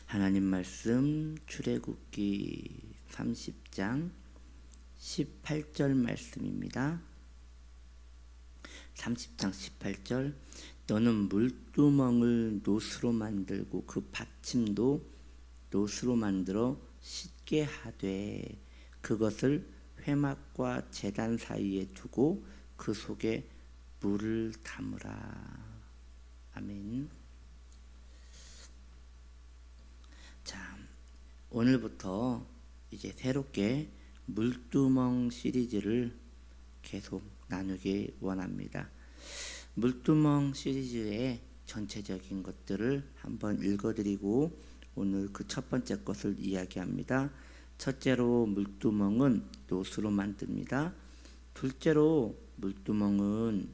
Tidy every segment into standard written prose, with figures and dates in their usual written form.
하나님 말씀 출애굽기 30장 18절 말씀입니다. 30장 18절 너는 물두멍을 노스로 만들고 그 받침도 노스로 만들어 씻게 하되 그것을 회막과 제단 사이에 두고 그 속에 물을 담으라. 아멘. 자, 오늘부터 이제 새롭게 물두멍 시리즈를 계속 나누기 원합니다. 물두멍 시리즈의 전체적인 것들을 한번 읽어드리고 오늘 그 첫 번째 것을 이야기합니다. 첫째로 물두멍은 노스로 만듭니다. 둘째로 물두멍은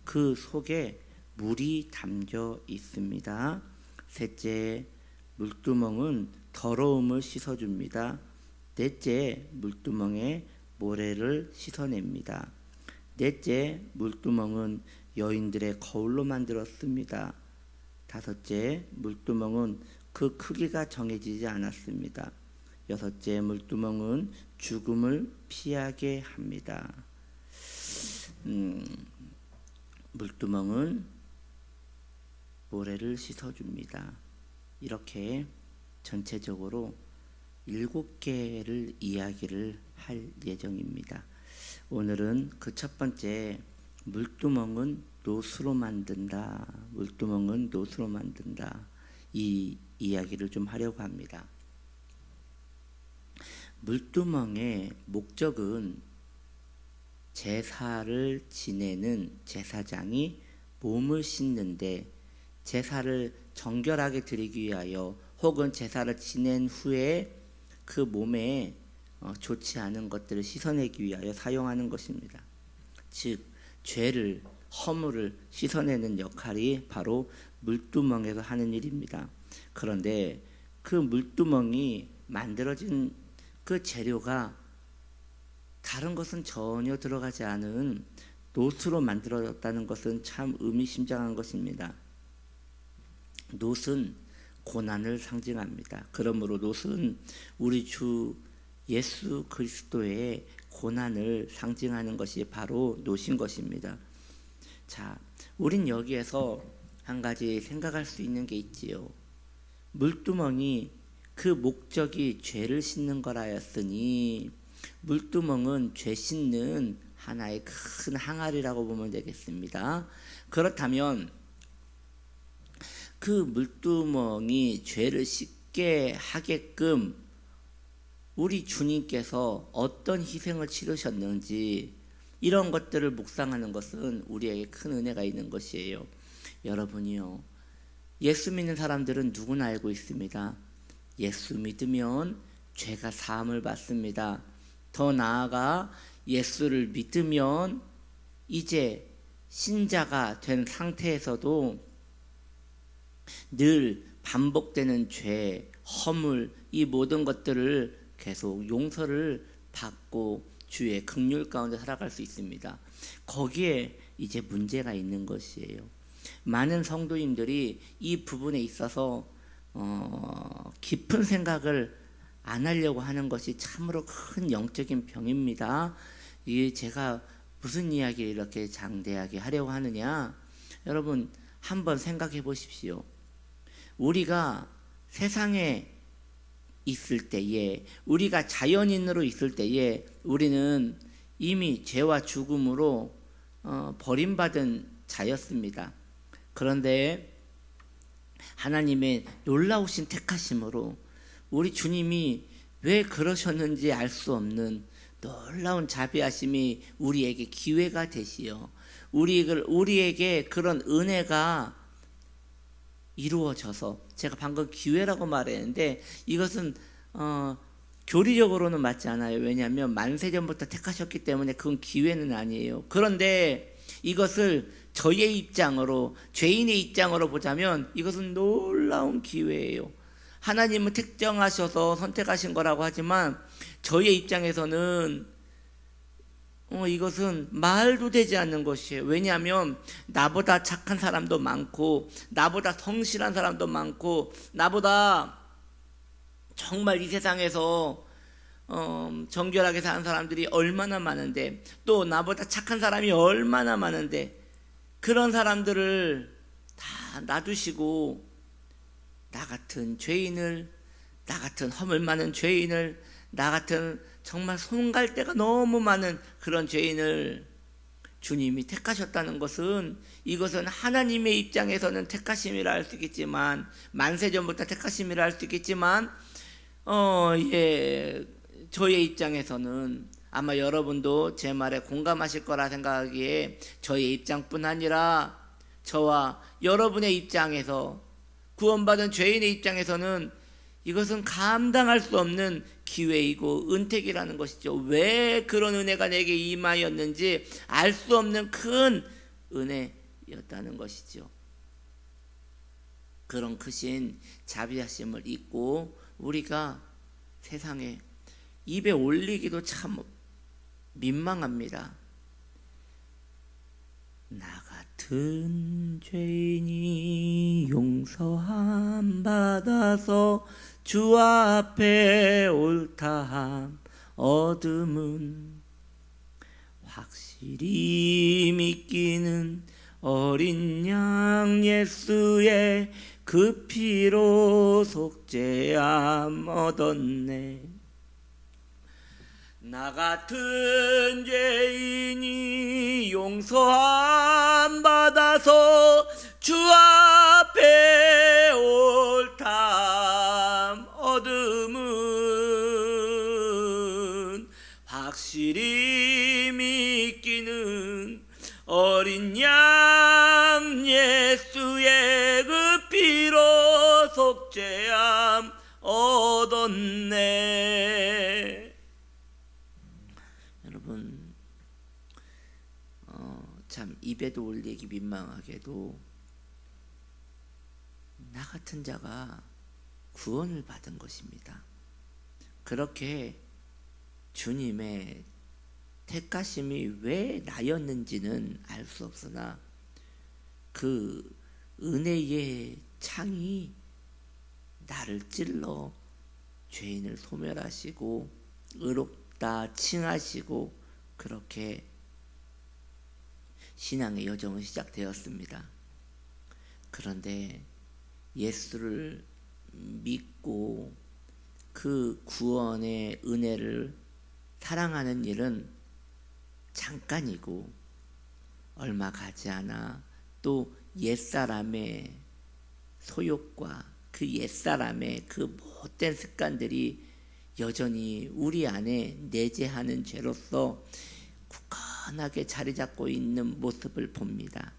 그 속에 물이 담겨 있습니다. 셋째, 물두멍은 더러움을 씻어줍니다. 넷째, 물두멍에 모래를 씻어냅니다. 넷째, 물두멍은 여인들의 거울로 만들었습니다. 다섯째, 물두멍은 그 크기가 정해지지 않았습니다. 여섯째, 물두멍은 죽음을 피하게 합니다. 물두멍은 모래를 씻어줍니다. 이렇게 전체적으로 7개를 이야기를 할 예정입니다. 오늘은 그 첫 번째 물두멍은 노스로 만든다. 물두멍은 노스로 만든다. 이 이야기를 좀 하려고 합니다. 물두멍의 목적은 제사를 지내는 제사장이 몸을 씻는데 제사를 정결하게 드리기 위하여 혹은 제사를 지낸 후에 그 몸에 좋지 않은 것들을 씻어내기 위하여 사용하는 것입니다. 즉 죄를, 허물을 씻어내는 역할이 바로 물두멍에서 하는 일입니다. 그런데 그 물두멍이 만들어진 그 재료가 다른 것은 전혀 들어가지 않은 노스로 만들어졌다는 것은 참 의미심장한 것입니다. 노스는 고난을 상징합니다. 그러므로 노스는 우리 주 예수 그리스도의 고난을 상징하는 것이 바로 노신 것입니다. 자, 우린 여기에서 한 가지 생각할 수 있는 게 있지요. 물두멍이 그 목적이 죄를 씻는 거라였으니 물두멍은 죄 씻는 하나의 큰 항아리라고 보면 되겠습니다. 그렇다면 그 물두멍이 죄를 씻게 하게끔 우리 주님께서 어떤 희생을 치르셨는지 이런 것들을 묵상하는 것은 우리에게 큰 은혜가 있는 것이에요. 여러분이요, 예수 믿는 사람들은 누구나 알고 있습니다. 예수 믿으면 죄가 사함을 받습니다. 더 나아가 예수를 믿으면 이제 신자가 된 상태에서도 늘 반복되는 죄, 허물, 이 모든 것들을 계속 용서를 받고 주의 긍휼 가운데 살아갈 수 있습니다. 거기에 이제 문제가 있는 것이에요. 많은 성도님들이 이 부분에 있어서 깊은 생각을 안 하려고 하는 것이 참으로 큰 영적인 병입니다. 이게 제가 무슨 이야기를 이렇게 장대하게 하려고 하느냐? 여러분 한번 생각해 보십시오. 우리가 세상에 있을 때에, 우리가 자연인으로 있을 때에 우리는 이미 죄와 죽음으로 버림받은 자였습니다. 그런데 하나님의 놀라우신 택하심으로 우리 주님이 왜 그러셨는지 알 수 없는 놀라운 자비하심이 우리에게 기회가 되시어 우리에게 그런 은혜가 이루어져서, 제가 방금 기회라고 말했는데 이것은 교리적으로는 맞지 않아요. 왜냐하면 만세전부터 택하셨기 때문에 그건 기회는 아니에요. 그런데 이것을 저의 입장으로, 죄인의 입장으로 보자면 이것은 놀라운 기회예요. 하나님은 특정하셔서 선택하신 거라고 하지만 저의 입장에서는 이것은 말도 되지 않는 것이에요. 왜냐하면 나보다 착한 사람도 많고 나보다 성실한 사람도 많고 나보다 정말 이 세상에서 정결하게 사는 사람들이 얼마나 많은데, 또 나보다 착한 사람이 얼마나 많은데, 그런 사람들을 다 놔두시고 나 같은 죄인을, 나 같은 허물 많은 죄인을, 나 같은 정말 손 갈 데가 너무 많은 그런 죄인을 주님이 택하셨다는 것은, 이것은 하나님의 입장에서는 택하심이라 할 수 있겠지만, 만세전부터 택하심이라 할 수 있겠지만, 저의 입장에서는 아마 여러분도 제 말에 공감하실 거라 생각하기에, 저의 입장뿐 아니라 저와 여러분의 입장에서, 구원받은 죄인의 입장에서는 이것은 감당할 수 없는 기회이고 은택이라는 것이죠. 왜 그런 은혜가 내게 임하였는지 알 수 없는 큰 은혜였다는 것이죠. 그런 크신 자비하심을 잊고 우리가 세상에 입에 올리기도 참 민망합니다. 나 같은 죄인이 용서함 받아서 주 앞에 옳다함 얻음은, 확실히 믿기는 어린 양 예수의 그 피로 속죄함 얻었네. 나 같은 죄인이 용서함 받아서 주 앞에 옳다함 얻음은, 확실히 믿기는 어린 양 예수의 그 피로 속죄함 얻었네. 여러분, 참 입에도 올리기 민망하게도 나 같은 자가 구원을 받은 것입니다. 그렇게 주님의 택하심이 왜 나였는지는 알 수 없으나, 그 은혜의 창이 나를 찔러 죄인을 소멸하시고 의롭다 칭하시고, 그렇게 신앙의 여정은 시작되었습니다. 그런데 예수를 믿고 그 구원의 은혜를 사랑하는 일은 잠깐이고, 얼마 가지 않아 또 옛사람의 소욕과 그 옛사람의 그 못된 습관들이 여전히 우리 안에 내재하는 죄로서 굳건하게 자리 잡고 있는 모습을 봅니다.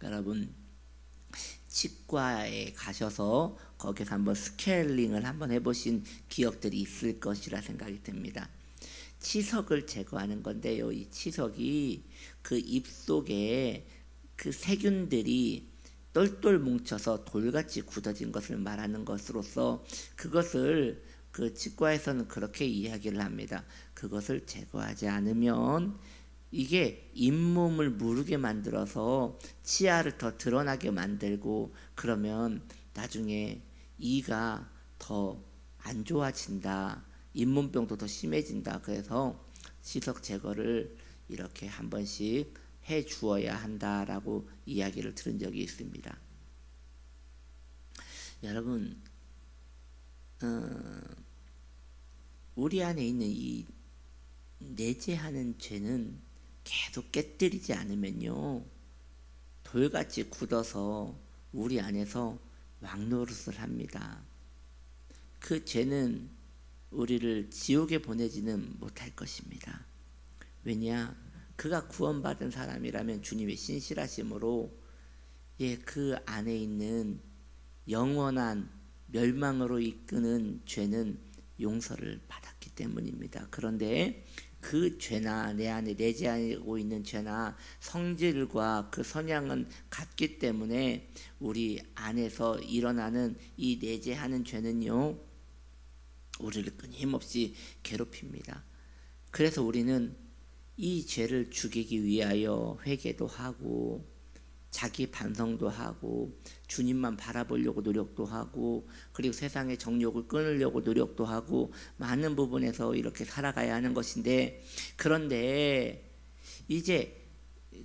여러분, 치과에 가셔서 거기서 한번 스케일링을 한번 해보신 기억들이 있을 것이라 생각이 듭니다. 치석을 제거하는 건데요, 이 치석이 그 입속에 그 세균들이 똘똘 뭉쳐서 돌같이 굳어진 것을 말하는 것으로서, 그것을 그 치과에서는 그렇게 이야기를 합니다. 그것을 제거하지 않으면 이게 잇몸을 무르게 만들어서 치아를 더 드러나게 만들고, 그러면 나중에 이가 더 안 좋아진다, 잇몸병도 더 심해진다. 그래서 치석 제거를 이렇게 한 번씩 해 주어야 한다라고 이야기를 들은 적이 있습니다. 여러분, 우리 안에 있는 이 내재하는 죄는 계속 깨뜨리지 않으면요, 돌같이 굳어서 우리 안에서 왕노릇을 합니다. 그 죄는 우리를 지옥에 보내지는 못할 것입니다. 왜냐? 그가 구원받은 사람이라면 주님의 신실하심으로 그 안에 있는 영원한 멸망으로 이끄는 죄는 용서를 받았기 때문입니다. 그런데 그 죄나 내 안에 내재하고 있는 죄나 성질과 그 성향은 같기 때문에 우리 안에서 일어나는 이 내재하는 죄는요, 우리를 끊임없이 괴롭힙니다. 그래서 우리는 이 죄를 죽이기 위하여 회개도 하고 자기 반성도 하고 주님만 바라보려고 노력도 하고 그리고 세상의 정욕을 끊으려고 노력도 하고 많은 부분에서 이렇게 살아가야 하는 것인데, 그런데 이제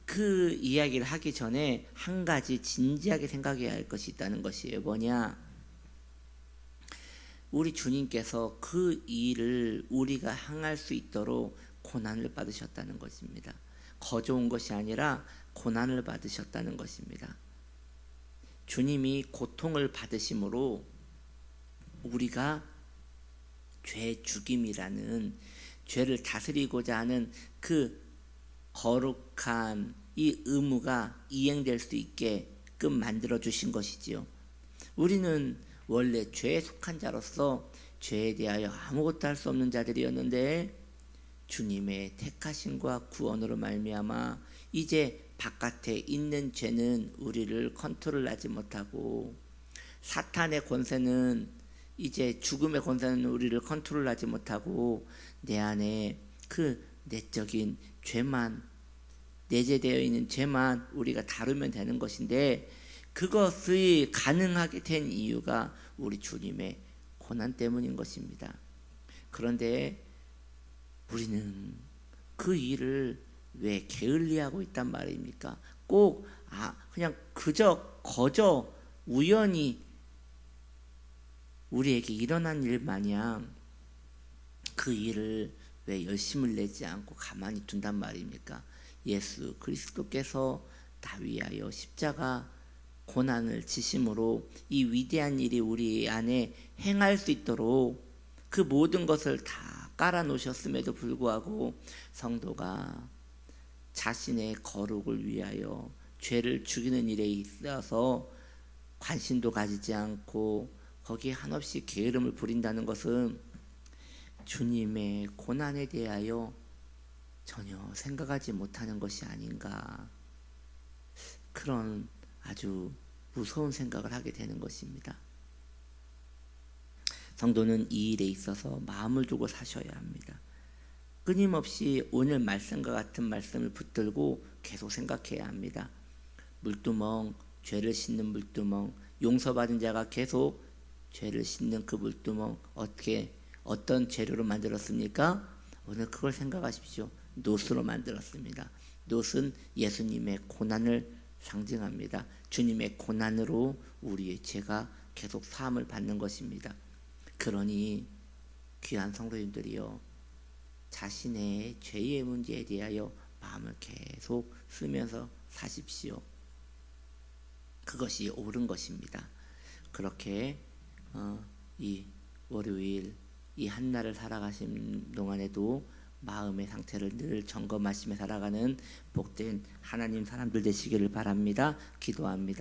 그 이야기를 하기 전에 한 가지 진지하게 생각해야 할 것이 있다는 것이에요. 뭐냐? 우리 주님께서 그 일을 우리가 행할 수 있도록 고난을 받으셨다는 것입니다. 거저 온 것이 아니라 고난을 받으셨다는 것입니다. 주님이 고통을 받으심으로 우리가 죄 죽임이라는, 죄를 다스리고자 하는 그 거룩한 이 의무가 이행될 수 있게끔 만들어 주신 것이지요. 우리는 원래 죄에 속한 자로서 죄에 대하여 아무것도 할 수 없는 자들이었는데, 주님의 택하심과 구원으로 말미암아 이제 바깥에 있는 죄는 우리를 컨트롤하지 못하고, 사탄의 권세는, 이제 죽음의 권세는 우리를 컨트롤하지 못하고, 내 안에 그 내적인 죄만, 내재되어 있는 죄만 우리가 다루면 되는 것인데, 그것이 가능하게 된 이유가 우리 주님의 고난 때문인 것입니다. 그런데 우리는 그 일을 왜 게을리하고 있단 말입니까? 꼭 그냥 거저 우연히 우리에게 일어난 일 마냥 그 일을 왜 열심을 내지 않고 가만히 둔단 말입니까? 예수 그리스도께서 다 위하여 십자가 고난을 지심으로 이 위대한 일이 우리 안에 행할 수 있도록 그 모든 것을 다 깔아 놓으셨음에도 불구하고 성도가 자신의 거룩을 위하여 죄를 죽이는 일에 있어서 관심도 가지지 않고 거기에 한없이 게으름을 부린다는 것은 주님의 고난에 대하여 전혀 생각하지 못하는 것이 아닌가, 그런 아주 무서운 생각을 하게 되는 것입니다. 성도는 이 일에 있어서 마음을 두고 사셔야 합니다. 끊임없이 오늘 말씀과 같은 말씀을 붙들고 계속 생각해야 합니다. 물두멍, 죄를 씻는 물두멍, 용서받은 자가 계속 죄를 씻는 그 물두멍, 어떤 재료로 만들었습니까? 오늘 그걸 생각하십시오. 놋으로 만들었습니다. 놋은 예수님의 고난을 상징합니다. 주님의 고난으로 우리의 죄가 계속 사함을 받는 것입니다. 그러니 귀한 성도님들이요, 자신의 죄의 문제에 대하여 마음을 계속 쓰면서 사십시오. 그것이 옳은 것입니다. 그렇게 이 월요일 이 한날을 살아가신 동안에도 마음의 상태를 늘 점검하시며 살아가는 복된 하나님 사람들 되시기를 바랍니다. 기도합니다.